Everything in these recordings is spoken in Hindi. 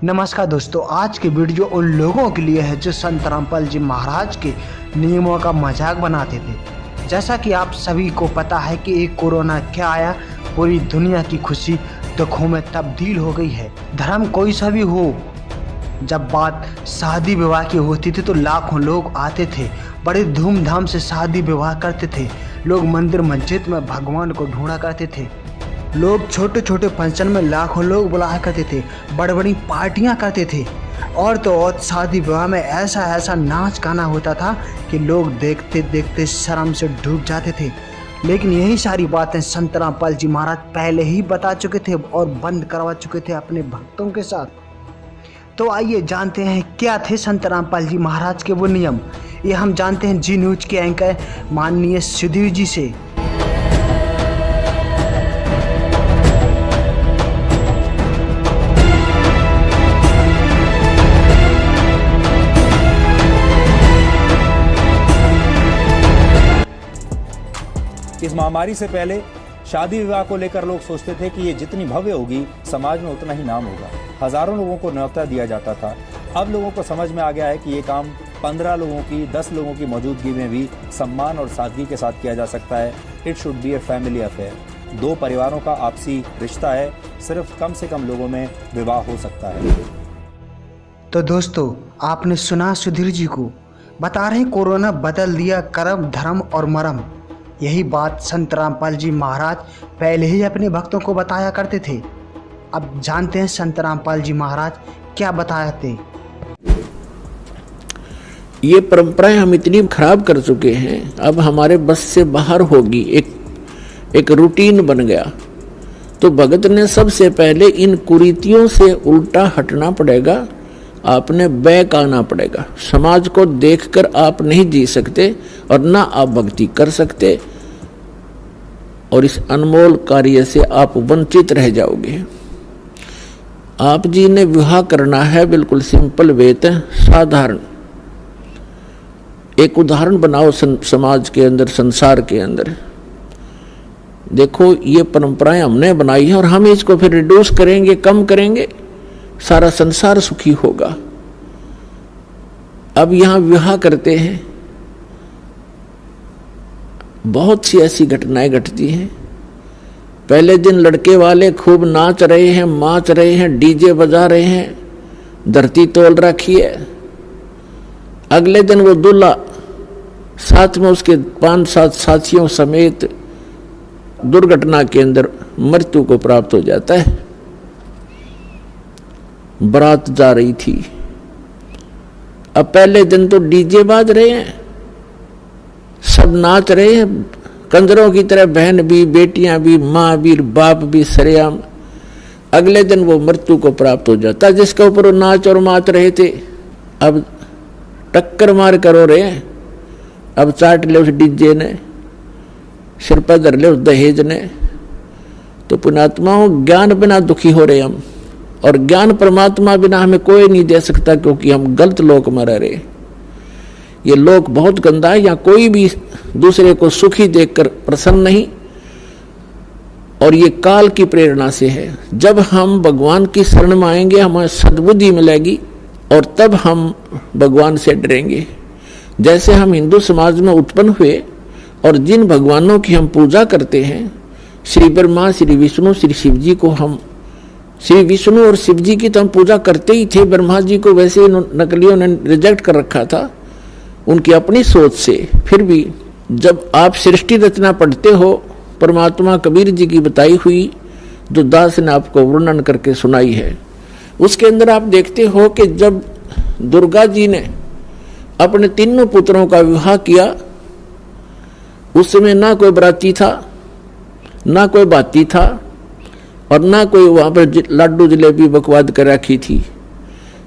नमस्कार दोस्तों, आज की वीडियो उन लोगों के लिए है जो संत रामपाल जी महाराज के नियमों का मजाक बनाते थे। जैसा कि आप सभी को पता है कि एक कोरोना क्या आया, पूरी दुनिया की खुशी दुखों में तब्दील हो गई है। धर्म कोई सा भी हो, जब बात शादी विवाह की होती थी तो लाखों लोग आते थे, बड़े धूमधाम से शादी विवाह करते थे। लोग मंदिर मस्जिद में भगवान को ढूंढा करते थे। लोग छोटे छोटे फंक्शन में लाखों लोग बुलाया करते थे, बड़ी बड़ी पार्टियां करते थे। और तो और शादी विवाह में ऐसा नाच गाना होता था कि लोग देखते देखते शर्म से डूब जाते थे। लेकिन यही सारी बातें संत रामपाल जी महाराज पहले ही बता चुके थे और बंद करवा चुके थे अपने भक्तों के साथ। तो आइए जानते हैं क्या थे संत रामपाल जी महाराज के वो नियम। ये हम जानते हैं जी न्यूज के एंकर माननीय सुधीर जी से। इस महामारी से पहले शादी विवाह को लेकर लोग सोचते थे कि ये जितनी भव्य होगी समाज में उतना ही नाम होगा। हजारों लोगों को न्योता दिया जाता था। अब लोगों को समझ में आ गया है कि ये काम 15 लोगों की 10 लोगों की मौजूदगी में भी सम्मान और सादगी के साथ किया जा सकता है। It should be a family affair. दो परिवारों का आपसी रिश्ता है, सिर्फ कम से कम लोगों में विवाह हो सकता है। तो दोस्तों, आपने सुना सुधीर जी को बता रहे कोरोना बदल दिया कर्म धर्म और मरम। यही बात संत रामपाल जी महाराज पहले ही अपने भक्तों को बताया करते थे। अब जानते हैं संत रामपाल जी महाराज क्या बताए थे। ये परंपराएं हम इतनी खराब कर चुके हैं, अब हमारे बस से बाहर होगी। एक रूटीन बन गया। तो भगत ने सबसे पहले इन कुरीतियों से उल्टा हटना पड़ेगा। आपने बैक आना पड़ेगा। समाज को देखकर आप नहीं जी सकते और ना आप भक्ति कर सकते, और इस अनमोल कार्य से आप वंचित रह जाओगे। आप जी ने विवाह करना है, बिल्कुल सिंपल वेत है, साधारण। एक उदाहरण बनाओ समाज के अंदर, संसार के अंदर। देखो, ये परंपराएं हमने बनाई है और हम इसको फिर रिड्यूस करेंगे, कम करेंगे, सारा संसार सुखी होगा। अब यहां विवाह करते हैं, बहुत सी ऐसी घटनाएं घटती हैं। पहले दिन लड़के वाले खूब नाच रहे हैं, माच रहे हैं, डीजे बजा रहे हैं, धरती तोल रखी है। अगले दिन वो दूल्हा साथ में उसके 5-7 साथियों समेत दुर्घटना के अंदर मृत्यु को प्राप्त हो जाता है। बारात जा रही थी। अब पहले दिन तो डीजे बाज रहे हैं, सब नाच रहे हैं कंजरों की तरह, बहन भी, बेटियां भी, माँ भी, बाप भी, सरेआम। अगले दिन वो मृत्यु को प्राप्त हो जाता है जिसके ऊपर वो नाच और माच रहे थे। अब टक्कर मार कर रो रहे हैं। अब चाट ले उस डीजे ने, सिर पर धर ले उस दहेज ने। तो पुण्यात्माओं, ज्ञान बिना दुखी हो रहे हम, और ज्ञान परमात्मा बिना हमें कोई नहीं दे सकता, क्योंकि हम गलत लोक में रह रहे। ये लोक बहुत गंदा है, यहाँ कोई भी दूसरे को सुखी देखकर प्रसन्न नहीं, और ये काल की प्रेरणा से है। जब हम भगवान की शरण में आएंगे, हमें सद्बुद्धि मिलेगी और तब हम भगवान से डरेंगे। जैसे हम हिंदू समाज में उत्पन्न हुए और जिन भगवानों की हम पूजा करते हैं, श्री ब्रह्मा, श्री विष्णु, श्री शिव जी को, हम श्री विष्णु और शिव जी की तो हम पूजा करते ही थे। ब्रह्मा जी को वैसे नकलियों ने रिजेक्ट कर रखा था उनकी अपनी सोच से। फिर भी जब आप सृष्टि रचना पढ़ते हो, परमात्मा कबीर जी की बताई हुई, जो दास ने आपको वर्णन करके सुनाई है, उसके अंदर आप देखते हो कि जब दुर्गा जी ने अपने तीनों पुत्रों का विवाह किया, उस समय ना कोई बराती था, ना कोई बाती था, और ना कोई वहां पर लड्डू जलेबी बकवाद कर रखी थी।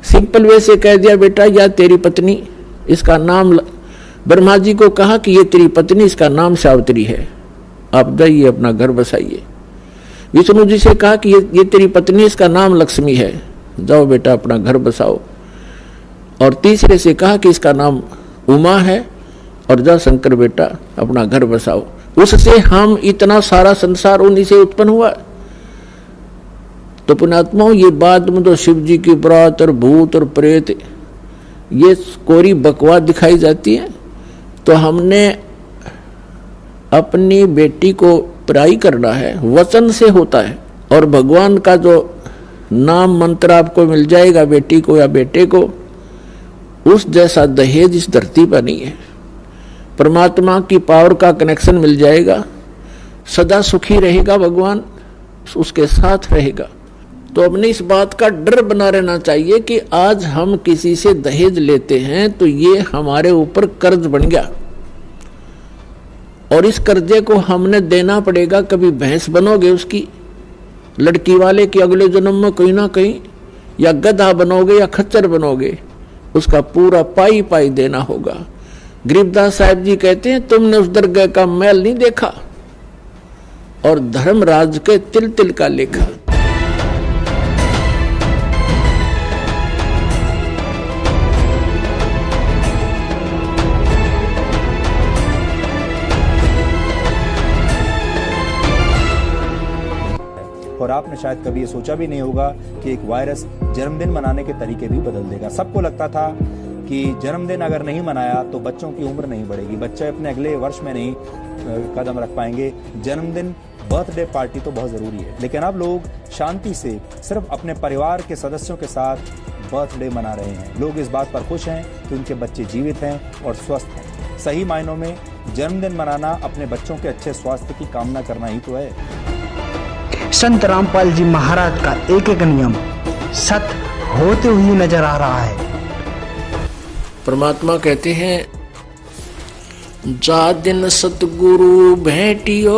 सिंपल वे से कह दिया, बेटा या तेरी पत्नी, इसका नाम, ब्रह्मा जी को कहा कि ये तेरी पत्नी, इसका नाम सावित्री है, आप जाइए अपना घर बसाइए। विष्णु जी से कहा कि ये तेरी पत्नी, इसका नाम लक्ष्मी है, जाओ बेटा अपना घर बसाओ। और तीसरे से कहा कि इसका नाम उमा है, और जाओ शंकर बेटा अपना घर बसाओ। उससे हम इतना सारा संसार उन्हीं से उत्पन्न हुआ। तो पुण्यात्माओं, ये बाद में तो शिव जी की बरात और भूत और प्रेत ये कोरी बकवास दिखाई जाती है। तो हमने अपनी बेटी को पराई करना है, वचन से होता है। और भगवान का जो नाम मंत्र आपको मिल जाएगा बेटी को या बेटे को, उस जैसा दहेज इस धरती पर नहीं है। परमात्मा की पावर का कनेक्शन मिल जाएगा, सदा सुखी रहेगा, भगवान उसके साथ रहेगा। तो अपने इस बात का डर बना रहना चाहिए कि आज हम किसी से दहेज लेते हैं तो ये हमारे ऊपर कर्ज बन गया और इस कर्जे को हमने देना पड़ेगा। कभी भैंस बनोगे उसकी, लड़की वाले की अगले जन्म में कहीं ना कहीं, या गधा बनोगे या खच्चर बनोगे, उसका पूरा पाई पाई देना होगा। गरीबदास साहब जी कहते हैं, तुमने उस दरगाह का मैल नहीं देखा और धर्मराज के तिल तिल का लेखा। और आपने शायद कभी ये सोचा भी नहीं होगा कि एक वायरस जन्मदिन मनाने के तरीके भी बदल देगा। सबको लगता था कि जन्मदिन अगर नहीं मनाया तो बच्चों की उम्र नहीं बढ़ेगी, बच्चे अपने अगले वर्ष में नहीं कदम रख पाएंगे। जन्मदिन, बर्थडे पार्टी तो बहुत जरूरी है, लेकिन अब लोग शांति से सिर्फ अपने परिवार के सदस्यों के साथ बर्थडे मना रहे हैं। लोग इस बात पर खुश हैं कि उनके बच्चे जीवित हैं और स्वस्थ हैं। सही मायनों में जन्मदिन मनाना अपने बच्चों के अच्छे स्वास्थ्य की कामना करना ही तो है। संत रामपाल जी महाराज का एक एक नियम सत्य होते हुए नजर आ रहा है। परमात्मा कहते हैं, जा दिन सतगुरु भेटियो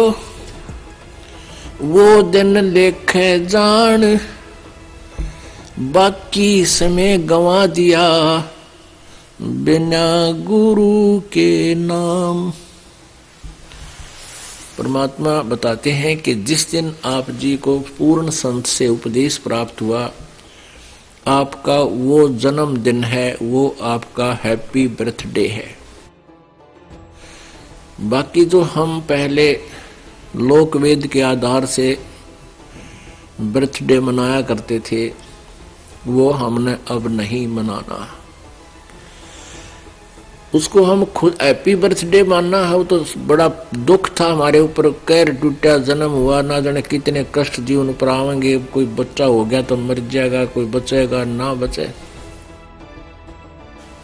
वो दिन लेखे जान, बाकी समय गंवा दिया बिना गुरु के नाम। परमात्मा बताते हैं कि जिस दिन आप जी को पूर्ण संत से उपदेश प्राप्त हुआ, आपका वो जन्मदिन है, वो आपका हैप्पी बर्थडे है। बाकी जो हम पहले लोक वेद के आधार से बर्थडे मनाया करते थे, वो हमने अब नहीं मनाना। उसको हम खुद हैप्पी बर्थडे मानना है तो बड़ा दुख था हमारे ऊपर। कैर टूटा, जन्म हुआ, ना जाने कितने कष्ट जीवन पर आवेंगे। कोई बच्चा हो गया तो मर जाएगा, कोई बचेगा ना बचे,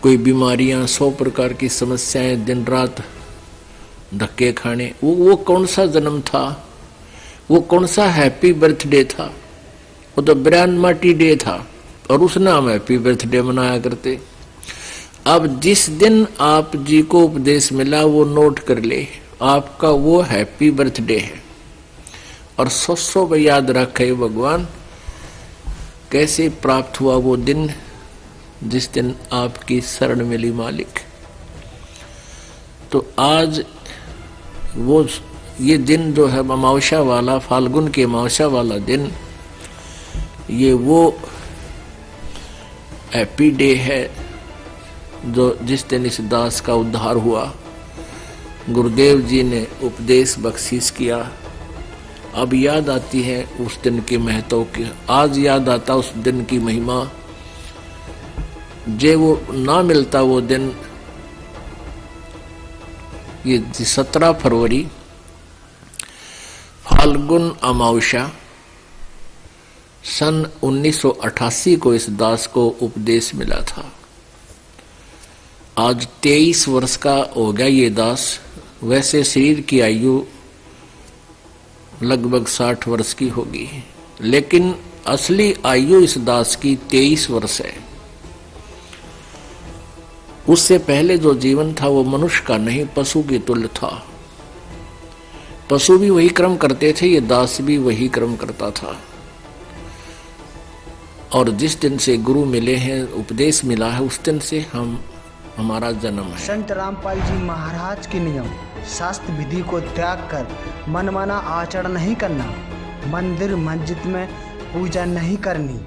कोई बीमारियां, 100 प्रकार की समस्याएं, दिन रात धक्के खाने। वो कौन सा जन्म था, वो कौन सा हैप्पी बर्थडे था? वो तो ब्रांड मार्टी डे था और उसने हम हैप्पी बर्थडे मनाया करते। अब जिस दिन आप जी को उपदेश मिला वो नोट कर ले, आपका वो हैप्पी बर्थडे है। और 100 याद रखे भगवान कैसे प्राप्त हुआ वो दिन, जिस दिन आपकी शरण मिली मालिक। तो आज वो ये दिन जो है अमावस्या वाला, फाल्गुन के अमावस्या वाला दिन, ये वो हैप्पी डे है जो जिस दिन इस दास का उद्धार हुआ। गुरुदेव जी ने उपदेश बख्शीश किया। अब याद आती है उस दिन के महत्व की, आज याद आता उस दिन की महिमा। जे वो ना मिलता वो दिन, ये 17 फरवरी फाल्गुन अमावस्या सन 1988 को इस दास को उपदेश मिला था। आज 23 वर्ष का हो गया ये दास। वैसे शरीर की आयु लगभग 60 वर्ष की होगी, लेकिन असली आयु इस दास की 23 वर्ष है। उससे पहले जो जीवन था वो मनुष्य का नहीं, पशु के तुल्य था। पशु भी वही कर्म करते थे, ये दास भी वही कर्म करता था। और जिस दिन से गुरु मिले हैं, उपदेश मिला है, उस दिन से हमारा जन्म है। संत रामपाल जी महाराज के नियम शास्त्र विधि को त्याग कर मनमाना आचरण नहीं करना, मंदिर मस्जिद में पूजा नहीं करनी।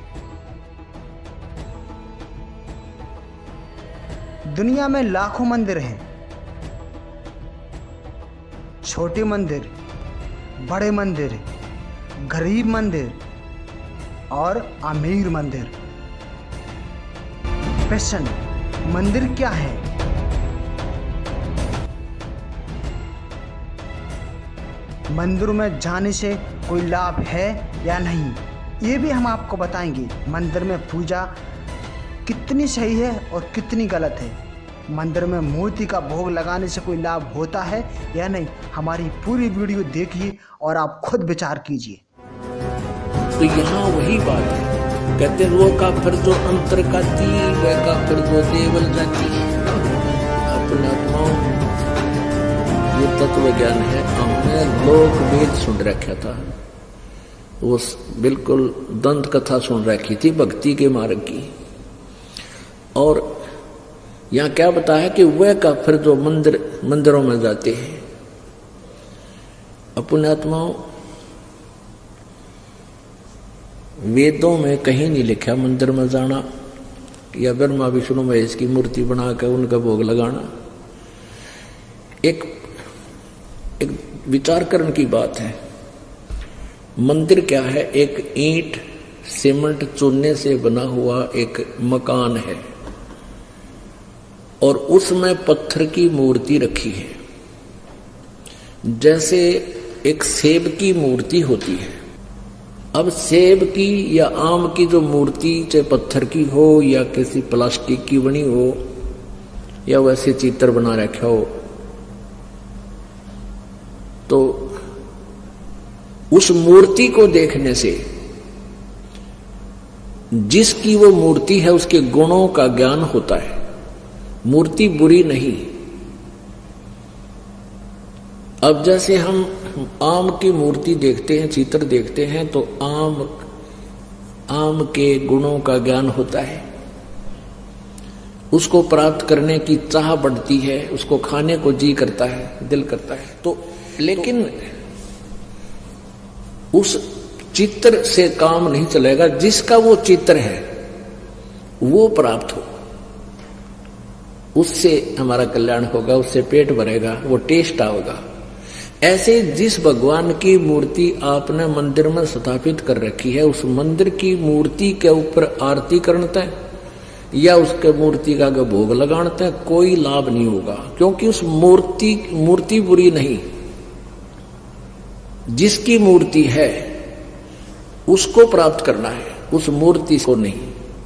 दुनिया में लाखों मंदिर हैं, छोटे मंदिर, बड़े मंदिर, गरीब मंदिर, और आमेर मंदिर। प्रश्न, मंदिर क्या है? मंदिर में जाने से कोई लाभ है या नहीं, ये भी हम आपको बताएंगे। मंदिर में पूजा कितनी सही है और कितनी गलत है। मंदिर में मूर्ति का भोग लगाने से कोई लाभ होता है या नहीं, हमारी पूरी वीडियो देखिए और आप खुद विचार कीजिए। तो यहाँ वही बात है, कहते वो का फिर जो अंतर का ती वह का फिर जो देवल जाती। अपने आत्माओं, ये तत्व ज्ञान है। हमने लोक वेद सुन रखा था, वो बिल्कुल दंत कथा सुन रखी थी भक्ति के मार्ग की। और यहाँ क्या बताया कि वह का फिर जो मंदिरों में जाते हैं। अपने आत्माओं, वेदों में कहीं नहीं लिखा मंदिर में जाना या ब्रह्मा विष्णु महेश की मूर्ति बनाकर उनका भोग लगाना। एक विचार करने की बात है। मंदिर क्या है? एक ईंट सीमेंट चूने से बना हुआ एक मकान है और उसमें पत्थर की मूर्ति रखी है। जैसे एक सेब की मूर्ति होती है। अब सेब की या आम की जो मूर्ति चाहे पत्थर की हो या किसी प्लास्टिक की बनी हो या वैसे चित्र बना रखा हो, तो उस मूर्ति को देखने से जिसकी वो मूर्ति है उसके गुणों का ज्ञान होता है। मूर्ति बुरी नहीं। अब जैसे हम आम की मूर्ति देखते हैं, चित्र देखते हैं, तो आम के गुणों का ज्ञान होता है। उसको प्राप्त करने की चाह बढ़ती है, उसको खाने को जी करता है, दिल करता है। तो लेकिन उस चित्र से काम नहीं चलेगा। जिसका वो चित्र है वो प्राप्त हो, उससे हमारा कल्याण होगा, उससे पेट भरेगा, वो टेस्ट आओगा। ऐसे जिस भगवान की मूर्ति आपने मंदिर में स्थापित कर रखी है, उस मंदिर की मूर्ति के ऊपर आरती करते हैं या उसके मूर्ति का भोग लगाते हैं, कोई लाभ नहीं होगा। क्योंकि उस मूर्ति बुरी नहीं। जिसकी मूर्ति है उसको प्राप्त करना है, उस मूर्ति को नहीं।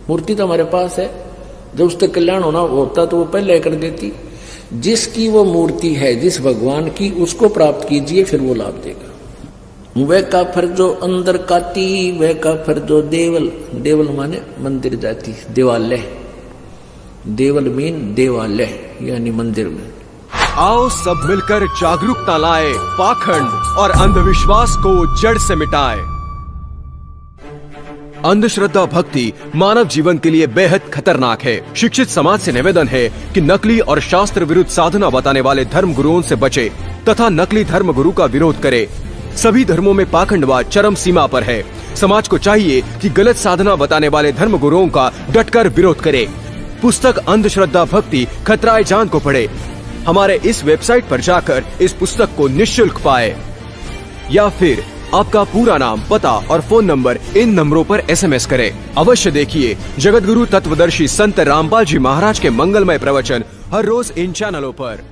मूर्ति तो हमारे पास है, जब उसका कल्याण होना होता तो वो पहले कर देती। जिसकी वो मूर्ति है, जिस भगवान की, उसको प्राप्त कीजिए, फिर वो लाभ देगा। वह का फिर जो अंदर काती वह का फिर जो देवल। देवल माने मंदिर जाती, देवालय। देवल मीन देवालय यानी मंदिर में। आओ सब मिलकर जागरूकता लाए, पाखंड और अंधविश्वास को जड़ से मिटाए। अंधश्रद्धा भक्ति मानव जीवन के लिए बेहद खतरनाक है। शिक्षित समाज से निवेदन है कि नकली और शास्त्र विरुद्ध साधना बताने वाले धर्म गुरुओं से बचे तथा नकली धर्म गुरु का विरोध करे। सभी धर्मों में पाखंडवाद चरम सीमा पर है। समाज को चाहिए कि गलत साधना बताने वाले धर्म गुरुओं का डटकर विरोध करे। पुस्तक अंधश्रद्धा भक्ति खतराए जान को पढ़े। हमारे इस वेबसाइट पर जाकर इस पुस्तक को निःशुल्क पाए, या फिर आपका पूरा नाम, पता और फोन नंबर इन नंबरों पर SMS करें। अवश्य देखिए जगत गुरु तत्वदर्शी संत रामपाल जी महाराज के मंगलमय प्रवचन हर रोज इन चैनलों पर।